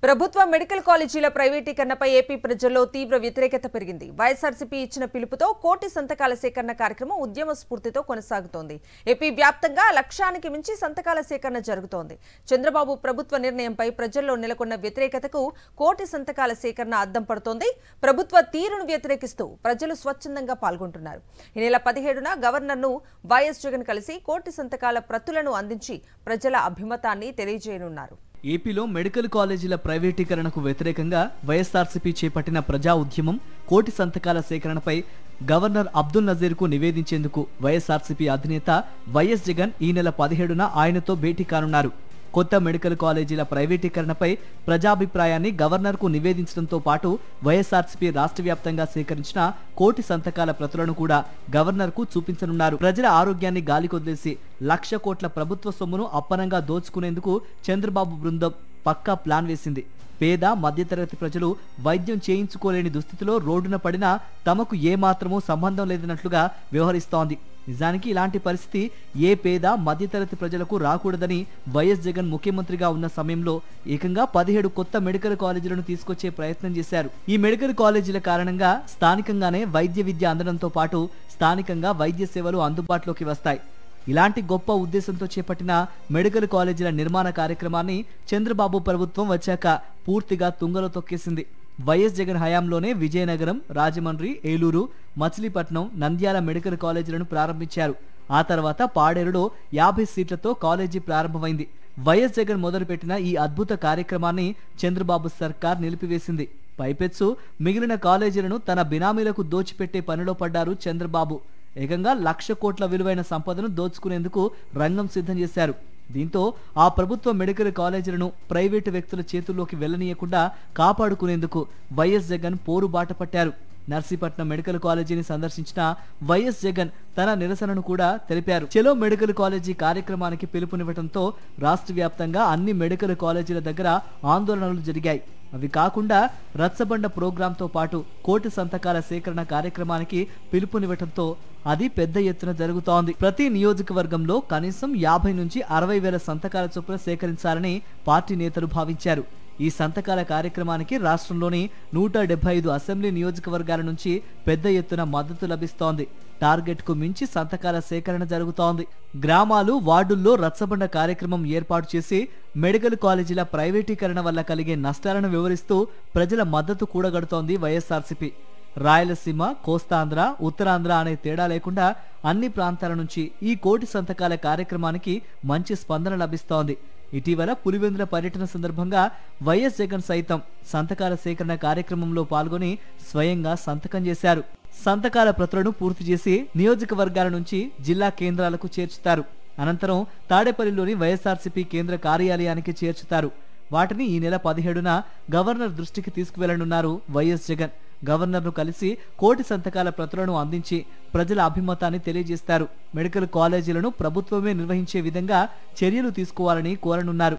ప్రభుత్వ మెడికల్ కాలేజీల ప్రైవేటీకరణపై ఏపీ ప్రజల్లో తీవ్ర వ్యతిరేకత పెరిగింది. వైఎస్ఆర్సీపీ ఇచ్చిన పిలుపుతో కోటి సంతకాల సేకరణ కార్యక్రమం ఉద్యమ స్ఫూర్తితో కొనసాగుతోంది. ఏపీ వ్యాప్తంగా లక్షానికి మించి సంతకాల సేకరణ జరుగుతోంది. చంద్రబాబు ప్రభుత్వ నిర్ణయంపై ప్రజల్లో నెలకొన్న వ్యతిరేకతకు కోటి సంతకాల సేకరణ అద్దం పడుతోంది. ప్రభుత్వ తీరును వ్యతిరేకిస్తూ ప్రజలు స్వచ్ఛందంగా పాల్గొంటున్నారు. ఈ నెల 17న గవర్నర్ను వైఎస్ జగన్ కలిసి కోటి సంతకాల ప్రతులను అందించి ప్రజల అభిమతాన్ని తెలియజేయనున్నారు. ఏపీలో మెడికల్ కాలేజీల ప్రైవేటీకరణకు వ్యతిరేకంగా వైఎస్ఆర్సీపీ చేపట్టిన ప్రజా ఉద్యమం కోటి సంతకాల సేకరణపై గవర్నర్ అబ్దుల్ నజీర్కు నివేదించేందుకు వైఎస్ఆర్సీపీ అధినేత వైఎస్ జగన్ ఈ నెల 17న ఆయనతో భేటీ కానున్నారు. కొత్త మెడికల్ కాలేజీల ప్రైవేటీకరణపై ప్రజాభిప్రాయాన్ని గవర్నర్కు నివేదించడంతో పాటు వైఎస్ఆర్సీపీ రాష్ట్ర వ్యాప్తంగా సేకరించిన కోటి సంతకాల ప్రతులను కూడా గవర్నర్కు చూపించనున్నారు. ప్రజల ఆరోగ్యాన్ని గాలికొదిలేసి 1,00,000 కోట్ల ప్రభుత్వ సొమ్మును అప్పనంగా దోచుకునేందుకు చంద్రబాబు బృందం పక్కా ప్లాన్ వేసింది. పేద మధ్యతరగతి ప్రజలు వైద్యం చేయించుకోలేని దుస్థితిలో రోడ్డున పడినా తమకు ఏమాత్రమూ సంబంధం లేదన్నట్లుగా వ్యవహరిస్తోంది. నిజానికి ఇలాంటి పరిస్థితి ఏ పేద మధ్యతరగతి ప్రజలకు రాకూడదని వైఎస్ జగన్ ముఖ్యమంత్రిగా ఉన్న సమయంలో ఏకంగా 17 కొత్త మెడికల్ కాలేజీలను తీసుకొచ్చే ప్రయత్నం చేశారు. ఈ మెడికల్ కాలేజీల కారణంగా స్థానికంగానే వైద్య విద్య అందడంతో పాటు స్థానికంగా వైద్య సేవలు అందుబాటులోకి వస్తాయి. ఇలాంటి గొప్ప ఉద్దేశంతో చేపట్టిన మెడికల్ కాలేజీల నిర్మాణ కార్యక్రమాన్ని చంద్రబాబు ప్రభుత్వం వచ్చాక పూర్తిగా తుంగలో తొక్కేసింది. వైఎస్ జగన్ హయాంలోనే విజయనగరం, రాజమండ్రి, ఏలూరు, మచిలీపట్నం, నంద్యాల మెడికల్ కాలేజీలను ప్రారంభించారు. ఆ తర్వాత పాడేరులో 50 సీట్లతో కాలేజీ ప్రారంభమైంది. వైఎస్ జగన్ మొదలుపెట్టిన ఈ అద్భుత కార్యక్రమాన్ని చంద్రబాబు సర్కార్ నిలిపివేసింది. పైపెచ్చు మిగిలిన కాలేజీలను తన బినామీలకు దోచిపెట్టే పనిలో పడ్డారు చంద్రబాబు. ఏకంగా 1,00,000 కోట్ల విలువైన సంపదను దోచుకునేందుకు రంగం సిద్ధం చేశారు. దీంతో ఆ ప్రభుత్వ మెడికల్ కాలేజీలను ప్రైవేటు వ్యక్తుల చేతుల్లోకి వెళ్లనీయకుండా కాపాడుకునేందుకు వైఎస్ జగన్ పోరుబాట పట్టారు. నర్సీపట్నం మెడికల్ కాలేజీని సందర్శించిన వైఎస్ జగన్ తన నిరసనను కూడా తెలిపారు. చెలో మెడికల్ కాలేజీ కార్యక్రమానికి పిలుపునివ్వడంతో రాష్ట్ర వ్యాప్తంగా అన్ని మెడికల్ కాలేజీల దగ్గర ఆందోళనలు జరిగాయి. అవి కాకుండా రచ్చబండ ప్రోగ్రాంతో పాటు కోటి సంతకాల సేకరణ కార్యక్రమానికి పిలుపునివ్వడంతో అది పెద్ద ఎత్తున జరుగుతోంది. ప్రతి నియోజకవర్గంలో కనీసం 50 నుంచి 60 వేల సంతకాల చొప్పున సేకరించాలని పార్టీ నేతలు భావించారు. ఈ సంతకాల కార్యక్రమానికి రాష్ట్రంలోని 175 అసెంబ్లీ నియోజకవర్గాల నుంచి పెద్ద ఎత్తున మద్దతు లభిస్తోంది. టార్గెట్ కు మించి సంతకాల సేకరణ జరుగుతోంది. గ్రామాలు, వార్డుల్లో రచ్చబండ కార్యక్రమం ఏర్పాటు చేసి మెడికల్ కాలేజీల ప్రైవేటీకరణ వల్ల కలిగే నష్టాలను వివరిస్తూ ప్రజల మద్దతు కూడగడుతోంది వైఎస్ఆర్సీపీ. రాయలసీమ, కోస్తాంధ్ర, ఉత్తరాంధ్ర అనే తేడా లేకుండా అన్ని ప్రాంతాల నుంచి ఈ కోటి సంతకాల కార్యక్రమానికి మంచి స్పందన లభిస్తోంది. ఇటీవల పులివెందుల పర్యటన సందర్భంగా వైఎస్ జగన్ సైతం సంతకాల సేకరణ కార్యక్రమంలో పాల్గొని స్వయంగా సంతకం చేశారు. సంతకాల ప్రతులను పూర్తి చేసి నియోజకవర్గాల నుంచి జిల్లా కేంద్రాలకు చేర్చుతారు. అనంతరం తాడేపల్లిలోని వైఎస్ఆర్సీపీ కేంద్ర కార్యాలయానికి చేర్చుతారు. వాటిని ఈ నెల 17న గవర్నర్ దృష్టికి తీసుకువెళ్లనున్నారు వైఎస్ జగన్. గవర్నర్ను కలిసి కోటి సంతకాల ప్రతులను అందించి ప్రజల అభిమతాన్ని తెలియజేస్తారు. మెడికల్ కాలేజీలను ప్రభుత్వమే నిర్వహించే విధంగా చర్యలు తీసుకోవాలని కోరనున్నారు.